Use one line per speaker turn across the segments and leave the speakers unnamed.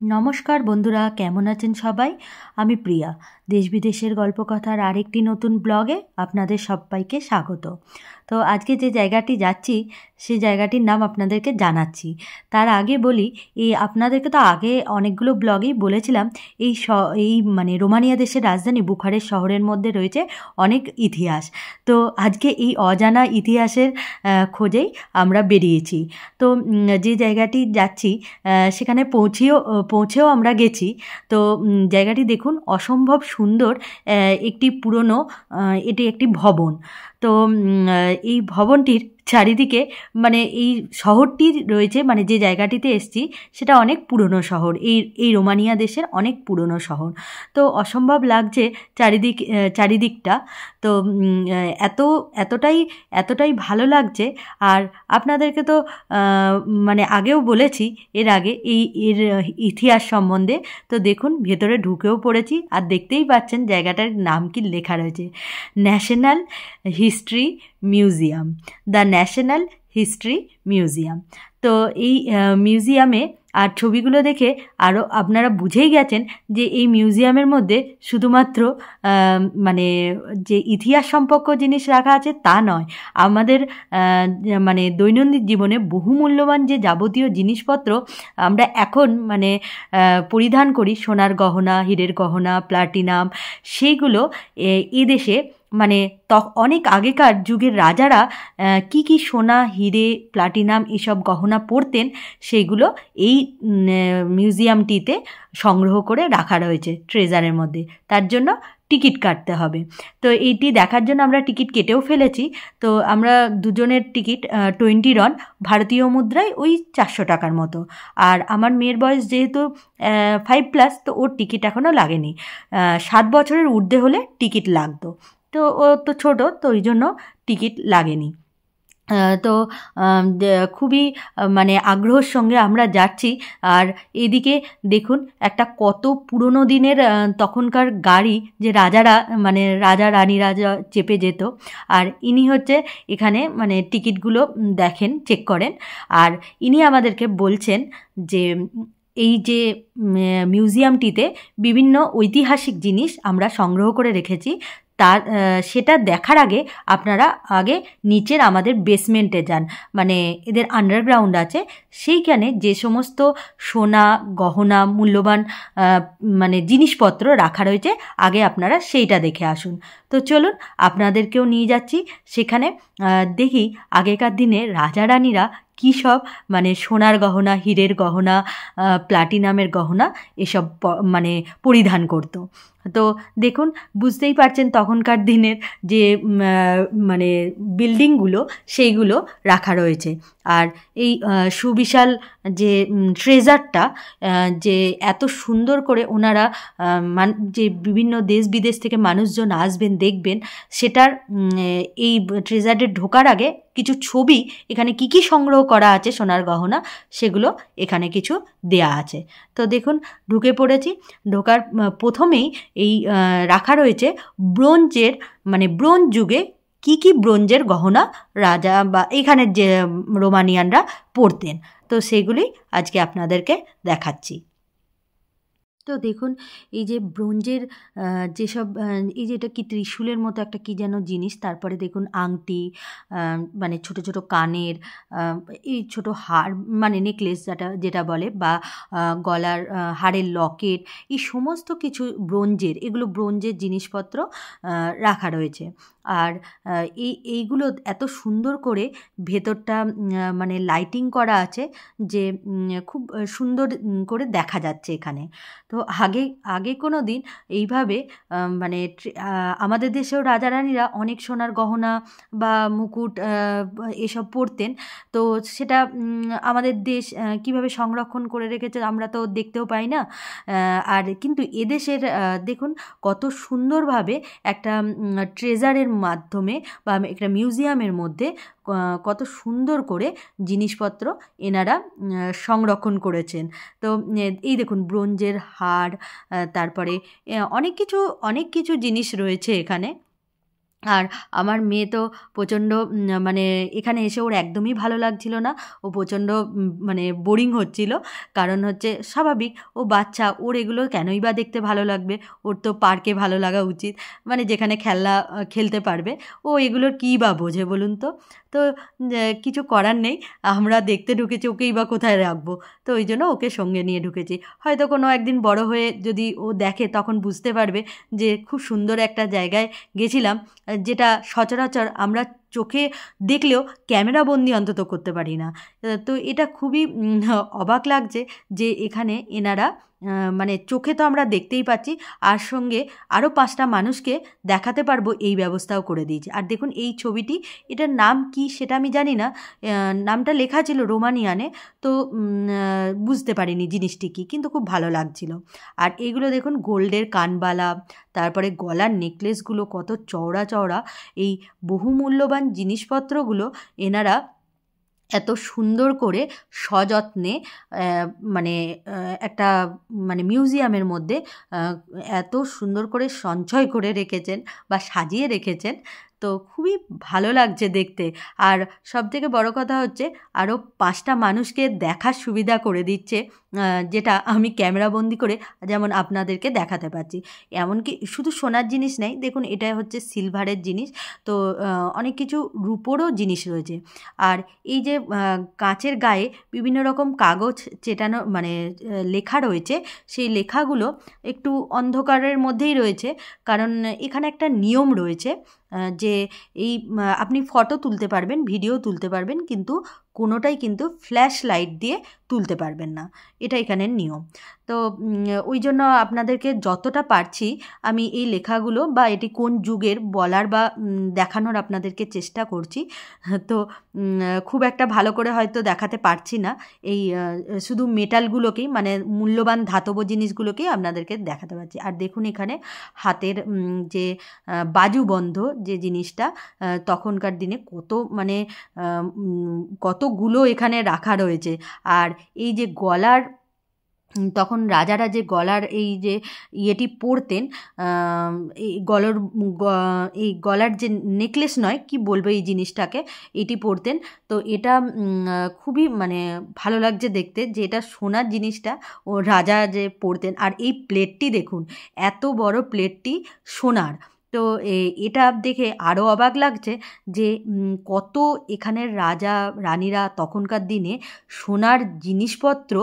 নমস্কার বন্ধুরা, কেমন আছেন সবাই? আমি প্রিয়া। দেশ বিদেশের গল্পকথার আরেকটি নতুন ব্লগে আপনাদের সবাইকে স্বাগত। তো আজকে যে জায়গাটি যাচ্ছি সেই জায়গাটির নাম আপনাদেরকে জানাচ্ছি। তার আগে বলি, আপনাদেরকে তো আগে অনেকগুলো ব্লগেই বলেছিলাম এই মানে রোমানিয়া দেশের রাজধানী বুখারেস্ট শহরের মধ্যে রয়েছে অনেক ইতিহাস। তো আজকে এই অজানা ইতিহাসের খোঁজেই আমরা বেরিয়েছি। তো যে জায়গাটি যাচ্ছি সেখানে পৌঁছেও আমরা গেছি। তো জায়গাটি দেখুন, অসম্ভব সুন্দর একটি পুরনো, এটি একটি ভবন। তো এই ভবনটির চারিদিকে মানে এই শহরটির রয়েছে, মানে যে জায়গাটিতে এসছি সেটা অনেক পুরনো শহর, এই রোমানিয়া দেশের অনেক পুরনো শহর। তো অসম্ভব লাগছে চারিদিকটা। তো এতটাই ভালো লাগছে। আর আপনাদেরকে তো মানে আগেও বলেছি এর আগে এর ইতিহাস সম্বন্ধে। তো দেখুন, ভেতরে ঢুকেও পড়েছি আর দেখতেই পাচ্ছেন জায়গাটার নাম কি লেখা রয়েছে, national history museum, the national history museum. তো এই মিউজিয়ামে আর ছবিগুলো দেখে আরও আপনারা বুঝেই গেছেন যে এই মিউজিয়ামের মধ্যে শুধুমাত্র মানে যে ইতিহাস সম্পর্ক জিনিস রাখা আছে তা নয়, আমাদের মানে দৈনন্দিন জীবনে বহুমূল্যবান যে যাবতীয় জিনিসপত্র আমরা এখন মানে পরিধান করি, সোনার গহনা, হীরের গহনা, প্লাটিনাম, সেইগুলো এদেশে মানে অনেক আগেকার যুগের রাজারা কি সোনা, হিরে, প্লাটিনাম এসব গহনা পরতেন, সেইগুলো এই মিউজিয়ামটিতে সংগ্রহ করে রাখা রয়েছে ট্রেজারের মধ্যে। তার জন্য টিকিট কাটতে হবে। তো এইটি দেখার জন্য আমরা টিকিট কেটেও ফেলেছি। তো আমরা দুজনের টিকিট 20 রন, ভারতীয় মুদ্রায় ওই 400 টাকার মতো। আর আমার মেয়ের বয়স যেহেতু 5+, তো ওর টিকিট এখনও লাগেনি। 7 বছরের ঊর্ধ্বে হলে টিকিট লাগতো, তো ও তো ছোটো, তো ওই জন্য টিকিট লাগেনি। তো খুবই মানে আগ্রহের সঙ্গে আমরা যাচ্ছি। আর এদিকে দেখুন, একটা কত পুরনো দিনের তখনকার গাড়ি, যে রাজারা মানে রাজা রানীরা চেপে যেত। আর ইনি হচ্ছে এখানে মানে টিকিটগুলো দেখেন, চেক করেন। আর ইনি আমাদেরকে বলছেন যে এই যে মিউজিয়ামটিতে বিভিন্ন ঐতিহাসিক জিনিস আমরা সংগ্রহ করে রেখেছি, তার সেটা দেখার আগে আপনারা আগে নিচের আমাদের বেসমেন্টে যান, মানে এদের আন্ডারগ্রাউন্ড আছে, সেইখানে যে সমস্ত সোনা, গহনা, মূল্যবান মানে জিনিসপত্র রাখা রয়েছে, আগে আপনারা সেইটা দেখে আসুন। তো চলুন, আপনাদেরকেও নিয়ে যাচ্ছি সেখানে। দেখি আগেকার দিনে রাজা রানীরা কী সব মানে সোনার গহনা, হীরের গহনা, প্লাটিনামের গহনা এসব মানে পরিধান করতো। তো দেখুন, বুঝতেই পারছেন তখনকার দিনের যে মানে বিল্ডিংগুলো সেইগুলো রাখা রয়েছে। আর এই সুবিশাল যে ট্রেজারটা, যে এত সুন্দর করে ওনারা যে বিভিন্ন দেশ বিদেশ থেকে মানুষজন আসবেন দেখবেন, সেটার এই ট্রেজারে ঢোকার আগে কিছু ছবি, এখানে কি সংগ্রহ করা আছে সোনার গহনা, সেগুলো এখানে কিছু দেয়া আছে। তো দেখুন, ঢুকে পড়েছি। ঢোকার প্রথমেই এই রাখা রয়েছে ব্রোঞ্জের, মানে ব্রোঞ্জ যুগে কি ব্রোঞ্জের গহনা রাজা বা এখানের যে রোমানিয়ানরা পরতেন, তো সেগুলি আজকে আপনাদেরকে দেখাচ্ছি। তো দেখুন, এই যে ব্রোঞ্জের যেসব এই যে এটা কি ত্রিশূলের মতো একটা কি যেন জিনিস, তারপরে দেখুন আংটি, মানে ছোট ছোট কানের, এই ছোট হার মানে নেকলেস যেটা বলে, বা গলার হাড়ের লকেট, এই সমস্ত কিছু ব্রোঞ্জের, এগুলো ব্রোঞ্জের জিনিসপত্র রাখা রয়েছে। আর এইগুলো এত সুন্দর করে ভেতরটা মানে লাইটিং করা আছে যে খুব সুন্দর করে দেখা যাচ্ছে এখানে। তো আগে কোনো দিন এইভাবে মানে আমাদের দেশেও রাজা রানীরা অনেক সোনার গহনা বা মুকুট এসব পরতেন। তো সেটা আমাদের দেশ কীভাবে সংরক্ষণ করে রেখেছে আমরা তো দেখতেও পাই না। আর কিন্তু এদেশের দেখুন কত সুন্দরভাবে একটা ট্রেজারের মাধ্যমে বা একটা মিউজিয়ামের মধ্যে কত সুন্দর করে জিনিসপত্র এনারা সংরক্ষণ করেছেন। তো এই দেখুন ব্রোঞ্জের হাড়, তারপরে অনেক কিছু জিনিস রয়েছে এখানে। আর আমার মেয়ে তো প্রচণ্ড মানে এখানে এসে ওর একদমই ভালো লাগছিল না, ও প্রচণ্ড মানে বোরিং হচ্ছিল। কারণ হচ্ছে স্বাভাবিক, ও বাচ্চা, ওর এগুলো কেনই বা দেখতে ভালো লাগবে, ওর তো পার্কে ভালো লাগা উচিত, মানে যেখানে খেলনা খেলতে পারবে। ও এগুলোর কী বা বোঝে বলুন তো। তো কিছু করার নেই, আমরা দেখতে ঢুকেছি, ওকেই বা কোথায় রাখবো, তো ওই জন্য ওকে সঙ্গে নিয়ে ঢুকেছি। হয়তো কোনো একদিন বড় হয়ে যদি ও দেখে তখন বুঝতে পারবে যে খুব সুন্দর একটা জায়গায় গেছিলাম, যেটা সচরাচর আমরা চোখে দেখলেও ক্যামেরাবন্দি অন্তত করতে পারি না। তো এটা খুবই অবাক লাগছে যে এখানে এনারা মানে চোখে তো আমরা দেখতেই পাচ্ছি, আর সঙ্গে আরও 5টা মানুষকে দেখাতে পারবো এই ব্যবস্থাও করে দিয়েছে। আর দেখুন এই ছবিটি, এটার নাম কি সেটা আমি জানি না, নামটা লেখা ছিল রোমানিয়ানে, তো বুঝতে পারিনি জিনিসটি কী, কিন্তু খুব ভালো লাগছিল। আর এইগুলো দেখুন গোল্ডের কানবালা, তারপরে গলার নেকলেসগুলো কত চওড়া চওড়া, এই বহুমূল্যবান জিনিসপত্রগুলো এনারা এত সুন্দর করে সযত্নে মানে একটা মানে মিউজিয়ামের মধ্যে এত সুন্দর করে সঞ্চয় করে রেখেছেন বা সাজিয়ে রেখেছেন, তো খুবই ভালো লাগছে দেখতে। আর সবথেকে বড় কথা হচ্ছে আরও 5টা মানুষকে দেখার সুবিধা করে দিচ্ছে, যেটা আমি ক্যামেরাবন্দি করে যেমন আপনাদেরকে দেখাতে পারছি। এমনকি শুধু সোনার জিনিস নেই, দেখুন এটা হচ্ছে সিলভারের জিনিস, তো অনেক কিছু রূপোরও জিনিস রয়েছে। আর এই যে কাঁচের গায়ে বিভিন্ন রকম কাগজ চেটানো মানে লেখা রয়েছে, সেই লেখাগুলো একটু অন্ধকারের মধ্যেই রয়েছে, কারণ এখানে একটা নিয়ম রয়েছে যে এই আপনি ফটো তুলতে পারবেন, ভিডিও তুলতে পারবেন, কিন্তু কোনোটাই কিন্তু ফ্ল্যাশ লাইট দিয়ে তুলতে পারবেন না, এটা এখানের নিয়ম। তো ওই জন্য আপনাদেরকে যতটা পারছি আমি এই লেখাগুলো বা এটি কোন যুগের বলার বা দেখানোর আপনাদেরকে চেষ্টা করছি। তো খুব একটা ভালো করে হয়তো দেখাতে পারছি না, এই শুধু মেটালগুলোকেই মানে মূল্যবান ধাতব জিনিসগুলোকেই আপনাদেরকে দেখাতে পারছি। আর দেখুন এখানে হাতের যে বাজুবন্ধ যে জিনিসটা, তখনকার দিনে কত মানে কতগুলো এখানে রাখা রয়েছে। আর এই যে গলার, তখন রাজারা যে গলার এই যে ইয়েটি পরতেন, এই এই গলার যে নেকলেস নয় কি বলবো এই জিনিসটাকে, এটি পরতেন। তো এটা খুবই মানে ভালো লাগছে দেখতে যে এটা সোনার জিনিসটা ও রাজা যে পরতেন। আর এই প্লেটটি দেখুন, এত বড় প্লেটটি সোনার। তো এটা দেখে আরও অবাক লাগছে যে কত এখানের রাজা রানীরা তখনকার দিনে সোনার জিনিসপত্র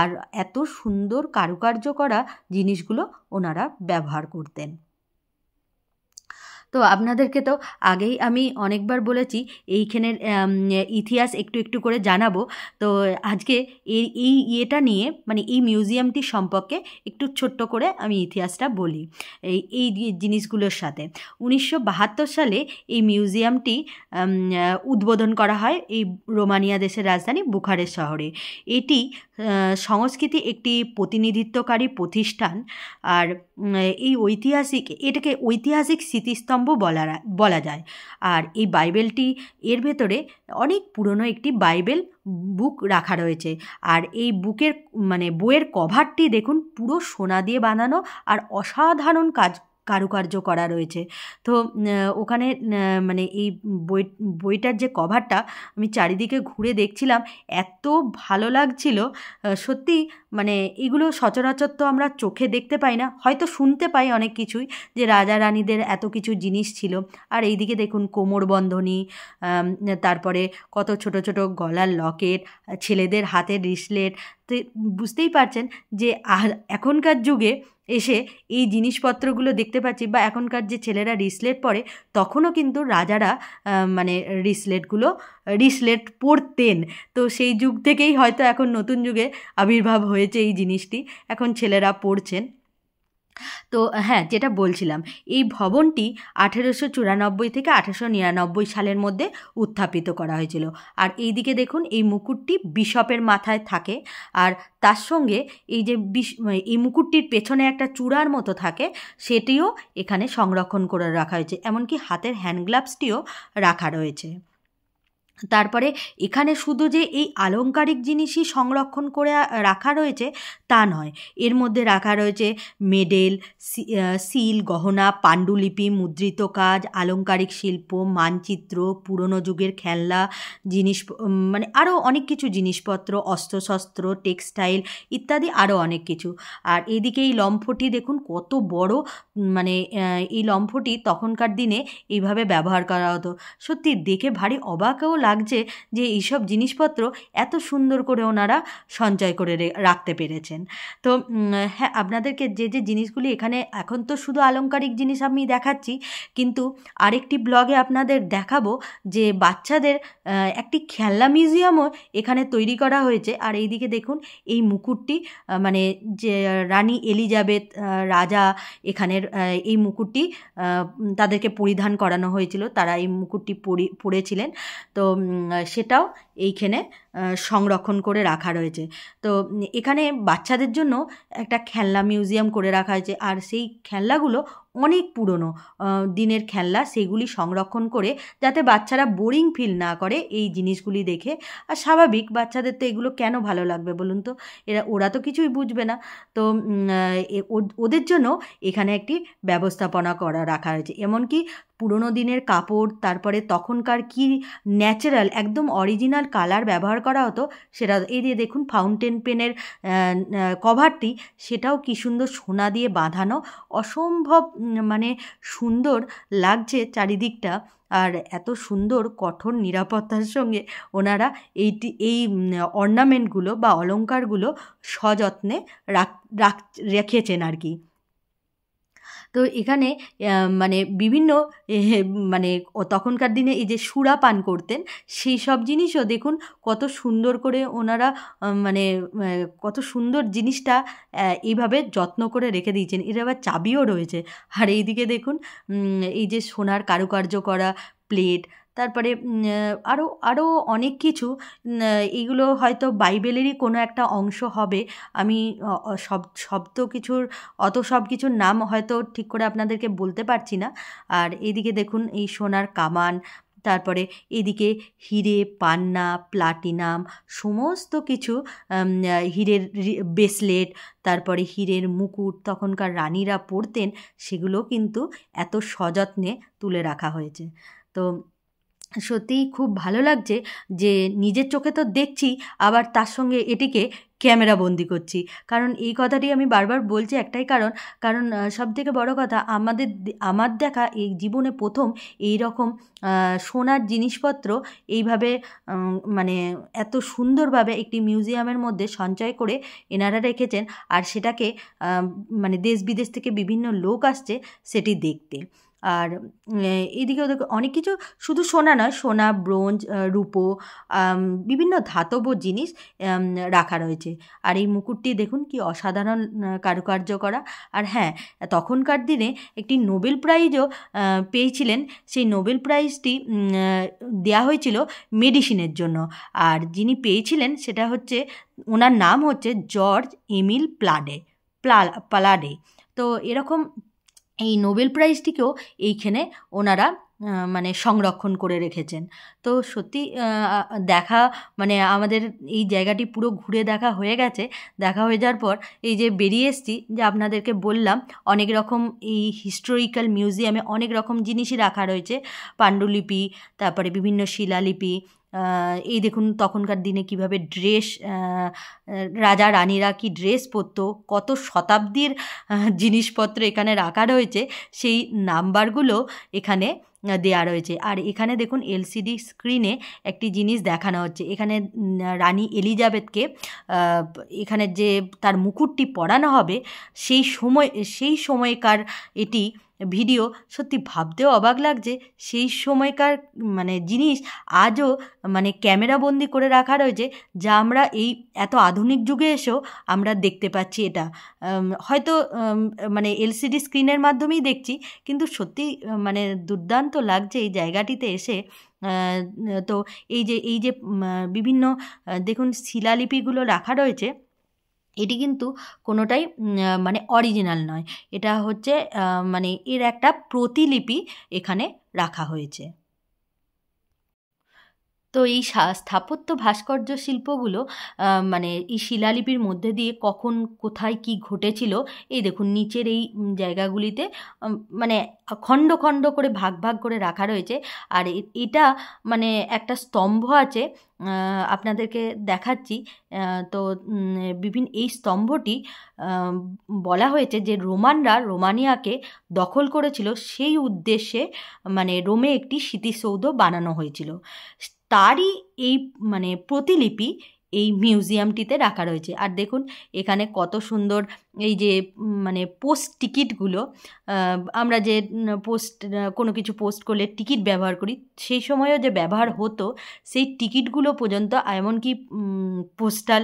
আর এত সুন্দর কারুকার্য করা জিনিসগুলো ওনারা ব্যবহার করতেন। তো আপনাদেরকে তো আগেই আমি অনেকবার বলেছি এইখানের ইতিহাস একটু একটু করে জানাবো। তো আজকে এই ইয়েটা নিয়ে মানে এই মিউজিয়ামটি সম্পর্কে একটু ছোট্ট করে আমি ইতিহাসটা বলি এই জিনিসগুলোর সাথে। 1972 সালে এই মিউজিয়ামটি উদ্বোধন করা হয় এই রোমানিয়া দেশের রাজধানী বুখারেস্ট শহরে। এটি সংস্কৃতি একটি প্রতিনিধিত্বকারী প্রতিষ্ঠান। আর এই এটাকে ঐতিহাসিক স্মৃতিস্তম্ভ বলা যায়। আর এই বাইবেলটি, এর ভেতরে অনেক পুরনো একটি বাইবেল বুক রাখা রয়েছে। আর এই বুকের মানে বইয়ের কভারটি দেখুন পুরো সোনা দিয়ে বানানো আর অসাধারণ কারুকার্য করা রয়েছে। তো ওখানে মানে এই বইটার যে কভারটা আমি চারিদিকে ঘুরে দেখছিলাম, এত ভালো লাগছিল সত্যি। মানে এগুলো সচরাচর তো আমরা চোখে দেখতে পাই না, হয়তো শুনতে পাই অনেক কিছুই যে রাজা রানীদের এত কিছু জিনিস ছিল। আর এইদিকে দেখুন কোমরবন্ধনী, তারপরে কত ছোট ছোট গলার লকেট, ছেলেদের হাতের রিসলেট। তো বুঝতেই পারছেন যে এখনকার যুগে এসে এই জিনিসপত্রগুলো দেখতে পাচ্ছি, বা এখনকার যে ছেলেরা রিসলেট পরে, তখনও কিন্তু রাজারা মানে রিসলেট পরতেন। তো সেই যুগ থেকেই হয়তো এখন নতুন যুগে আবির্ভাব হয়েছে এই জিনিসটি, এখন ছেলেরা পরছেন। তো হ্যাঁ, যেটা বলছিলাম, এই ভবনটি 1894 থেকে 1899 সালের মধ্যে উত্থাপিত করা হয়েছিল। আর এই দিকে দেখুন এই মুকুটটি বিশপের মাথায় থাকে, আর তার সঙ্গে এই যে এই মুকুটটির পেছনে একটা চূড়ার মতো থাকে, সেটিও এখানে সংরক্ষণ করে রাখা হয়েছে। এমনকি হাতের হ্যান্ড গ্লাভসটিও রাখা রয়েছে। তারপরে এখানে শুধু যে এই আলংকারিক জিনিসই সংরক্ষণ করে রাখা রয়েছে তা নয়, এর মধ্যে রাখা রয়েছে মেডেল, সিল, গহনা, পাণ্ডুলিপি, মুদ্রিত কাজ, আলংকারিক শিল্প, মানচিত্র, পুরনো যুগের খেলনা জিনিস, মানে আরও অনেক কিছু জিনিসপত্র, অস্ত্রশস্ত্র, টেক্সটাইল ইত্যাদি আরও অনেক কিছু। আর এদিকে এই লম্ফটি দেখুন কত বড়, মানে এই লম্ফটি তখনকার দিনে এইভাবে ব্যবহার করা হতো। সত্যি দেখে ভারী অবাকও লাগছে যে এইসব জিনিসপত্র এত সুন্দর করে ওনারা সঞ্চয় করে রাখতে পেরেছেন। তো হ্যাঁ, আপনাদেরকে যে যে জিনিসগুলি এখানে, এখন তো শুধু আলংকারিক জিনিস আমি দেখাচ্ছি, কিন্তু আরেকটি ব্লগে আপনাদের দেখাবো যে বাচ্চাদের একটি খেলনা মিউজিয়ামও এখানে তৈরি করা হয়েছে। আর এইদিকে দেখুন এই মুকুটটি, মানে যে রানী এলিজাবেথ রাজা এখানের এই মুকুটটি তাদেরকে পরিধান করানো হয়েছিল, তারা এই মুকুটটি পরেছিলেন। তো সেটাও এইখানে সংরক্ষণ করে রাখা রয়েছে। তো এখানে বাচ্চাদের জন্য একটা খেলনা মিউজিয়াম করে রাখা হয়েছে, আর সেই খেলনাগুলো অনেক পুরনো দিনের খেলনা, সেগুলি সংরক্ষণ করে যাতে বাচ্চারা বোরিং ফিল না করে এই জিনিসগুলি দেখে। আর স্বাভাবিক, বাচ্চাদের তো এগুলো কেন ভালো লাগবে বলুন তো, ওরা তো কিছুই বুঝবে না। তো ওদের জন্য এখানে একটি ব্যবস্থাপনা করা রাখা হয়েছে, এমনকি পুরনো দিনের কাপড়, তারপরে তখনকার কি ন্যাচারাল একদম অরিজিনাল কালার ব্যবহার করা হতো সেটা। এই দিয়ে দেখুন ফাউন্টেন পেনের কভারটি, সেটাও কি সুন্দর সোনা দিয়ে বাঁধানো, অসম্ভব মানে সুন্দর লাগছে চারিদিকটা। আর এত সুন্দর কঠোর নিরাপত্তার সঙ্গে ওনারা এই অর্নামেন্টগুলো বা অলংকারগুলো সযত্নে রেখেছেন আর কি। তো এখানে মানে বিভিন্ন মানে তখনকার দিনে এই যে সুরা পান করতেন সেই সব জিনিসও দেখুন কত সুন্দর করে ওনারা মানে কত সুন্দর জিনিসটা এইভাবে যত্ন করে রেখে দিয়েছেন। এর আবার চাবিও রয়েছে। আর এইদিকে দেখুন এই যে সোনার কারুকার্য করা প্লেট, তারপরে আরও আরও অনেক কিছু, এইগুলো হয়তো বাইবেলেরই কোনো একটা অংশ হবে। আমি শব্দ কিছুর সব কিছুর নাম হয়তো ঠিক করে আপনাদেরকে বলতে পারছি না। আর এদিকে দেখুন এই সোনার কামান, তারপরে এদিকে হিরে, পান্না, প্লাটিনাম, সমস্ত কিছু, হীরের ব্রেসলেট, তারপরে হীরের মুকুট তখনকার রানীরা পরতেন, সেগুলো কিন্তু এত সযত্নে তুলে রাখা হয়েছে। তো সত্যিই খুব ভালো লাগছে যে নিজের চোখে তো দেখছি, আবার তার সঙ্গে এটিকে ক্যামেরা বন্দি করছি। কারণ এই কথাটি আমি বারবার বলছি একটাই কারণ সবথেকে বড় কথা, আমার দেখা এই জীবনে প্রথম এই রকম সোনার জিনিসপত্র এইভাবে মানে এত সুন্দরভাবে একটি মিউজিয়ামের মধ্যে সঞ্চয় করে এনারা রেখেছেন। আর সেটাকে মানে দেশ বিদেশ থেকে বিভিন্ন লোক আসছে সেটি দেখতে। আর এদিকেও দেখো অনেক কিছু, শুধু সোনা নয়, সোনা, ব্রোঞ্জ, রূপো, বিভিন্ন ধাতব জিনিস রাখা রয়েছে। আর এই মুকুটটি দেখুন কি অসাধারণ কারুকার্য করা। আর হ্যাঁ, তখনকার দিনে একটি নোবেল প্রাইজও পেয়েছিলেন। সেই নোবেল প্রাইজটি দেওয়া হয়েছিল মেডিসিনের জন্য। আর যিনি পেয়েছিলেন সেটা হচ্ছে, ওনার নাম হচ্ছে জর্জ এমিল পালাডে। তো এরকম এই নোবেল প্রাইজটিকেও এইখানে ওনারা মানে সংরক্ষণ করে রেখেছেন। তো সত্যি দেখা, মানে আমাদের এই জায়গাটি পুরো ঘুরে দেখা হয়ে গেছে। দেখা হয়ে যাওয়ার পর এই যে বেরিয়ে এসেছি, যে আপনাদেরকে বললাম অনেক রকম এই হিস্টোরিক্যাল মিউজিয়ামে অনেক রকম জিনিসই রাখা রয়েছে, পাণ্ডুলিপি, তারপরে বিভিন্ন শিলালিপি। এই দেখুন তখনকার দিনে কিভাবে ড্রেস, রাজা রানীরা কি ড্রেস পরতো, কত শতাব্দীর জিনিসপত্র এখানে রাখা রয়েছে, সেই নাম্বারগুলো এখানে দেয়া রয়েছে। আর এখানে দেখুন এলসিডি স্ক্রিনে একটি জিনিস দেখানো হচ্ছে। এখানে রানী এলিজাবেথকে এখানে যে তার মুকুটটি পরানো হবে সেই সময়কার এটি ভিডিও। সত্যি ভাবতেও অবাক লাগছে, সেই সময়কার মানে জিনিস আজও মানে ক্যামেরাবন্দি করে রাখা রয়েছে, যা আমরা এই এত আধুনিক যুগে এসেও আমরা দেখতে পাচ্ছি। এটা হয়তো মানে এলসিডি স্ক্রিনের মাধ্যমেই দেখছি, কিন্তু সত্যি মানে দুর্দান্ত লাগছে এই জায়গাটিতে এসে। তো এই যে বিভিন্ন দেখুন শিলালিপিগুলো রাখা রয়েছে, এটি কিন্তু কোনোটাই মানে অরিজিনাল নয়, এটা হচ্ছে মানে এর একটা প্রতিলিপি এখানে রাখা হয়েছে। তো এই স্থাপত্য ভাস্কর্য শিল্পগুলো মানে এই শিলালিপির মধ্যে দিয়ে কখন কোথায় কি ঘটেছিল, এই দেখুন নিচের এই জায়গাগুলিতে মানে খণ্ড খণ্ড করে ভাগ ভাগ করে রাখা রয়েছে। আর এটা মানে একটা স্তম্ভ আছে, আপনাদেরকে দেখাচ্ছি। তো বিভিন্ন এই স্তম্ভটি বলা হয়েছে যে রোমানিয়াকে দখল করেছিল, সেই উদ্দেশ্যে মানে রোমে একটি স্মৃতিসৌধ বানানো হয়েছিল। তারই এই মানে প্রতিলিপি এই মিউজিয়ামটিতে রাখা রয়েছে। আর দেখুন এখানে কত সুন্দর এই যে মানে পোস্ট টিকিটগুলো, আমরা যে কোনো কিছু পোস্ট করলে টিকিট ব্যবহার করি, সেই সময়ও যে ব্যবহার হতো সেই টিকিটগুলো পর্যন্ত, এমনকি পোস্টাল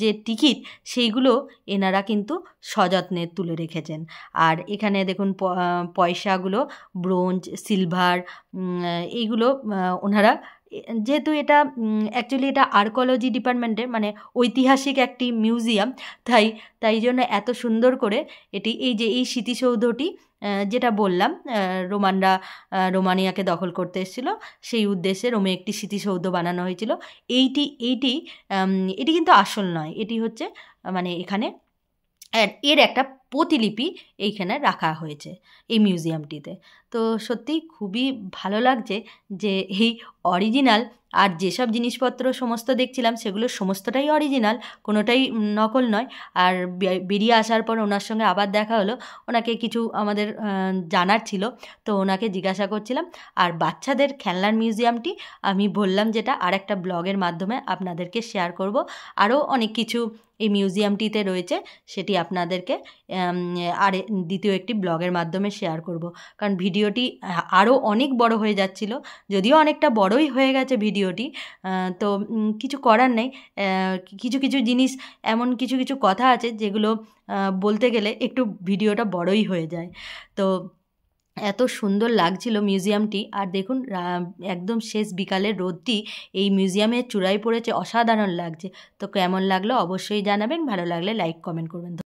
যে টিকিট সেইগুলো এনারা কিন্তু সযত্নে তুলে রেখেছেন। আর এখানে দেখুন পয়সাগুলো ব্রোঞ্জ, সিলভার, এইগুলো ওনারা, যেহেতু এটা অ্যাকচুয়ালি এটা আর্কোলজি ডিপার্টমেন্টের মানে ঐতিহাসিক একটি মিউজিয়াম, তাই জন্য এত সুন্দর করে এটি, এই যে এই স্মৃতিসৌধটি যেটা বললাম রোমানিয়াকে দখল করতে এসেছিলো, সেই উদ্দেশ্যে রোমে একটি স্মৃতিসৌধ বানানো হয়েছিল। এটি কিন্তু আসল নয়, এটি হচ্ছে মানে এখানে এর একটা প্রতিলিপি এইখানে রাখা হয়েছে এই মিউজিয়ামটিতে। তো সত্যিই খুবই ভালো লাগছে যে এই অরিজিনাল, আর যেসব জিনিসপত্র সমস্ত দেখছিলাম সেগুলো সমস্তটাই অরিজিনাল, কোনোটাই নকল নয়। আর বেরিয়ে আসার পর ওনার সঙ্গে আবার দেখা হলো, ওনাকে কিছু আমাদের জানার ছিল, তো ওনাকে জিজ্ঞাসা করছিলাম। আর বাচ্চাদের খেলনার মিউজিয়ামটি আমি বললাম যেটা আরেকটা ব্লগের মাধ্যমে আপনাদেরকে শেয়ার করব। আরও অনেক কিছু এই মিউজিয়ামটিতে রয়েছে, সেটি আপনাদেরকে আর দ্বিতীয় একটি ব্লগের মাধ্যমে শেয়ার করব, কারণ ভিডিওটি আরও অনেক বড় হয়ে যাচ্ছিল, যদিও অনেকটা বড়ই হয়ে গেছে ভিডিওটি। তো কিছু করার নেই, কিছু কিছু জিনিস, এমন কিছু কিছু কথা আছে যেগুলো বলতে গেলে একটু ভিডিওটা বড়ই হয়ে যায়। তো এত সুন্দর লাগছিল মিউজিয়ামটি। আর দেখুন একদম শেষ বিকালের রোদটি এই মিউজিয়ামের চূড়ায় পড়েছে, অসাধারণ লাগছে। তো কেমন লাগলো অবশ্যই জানাবেন, ভালো লাগলে লাইক কমেন্ট করবেন।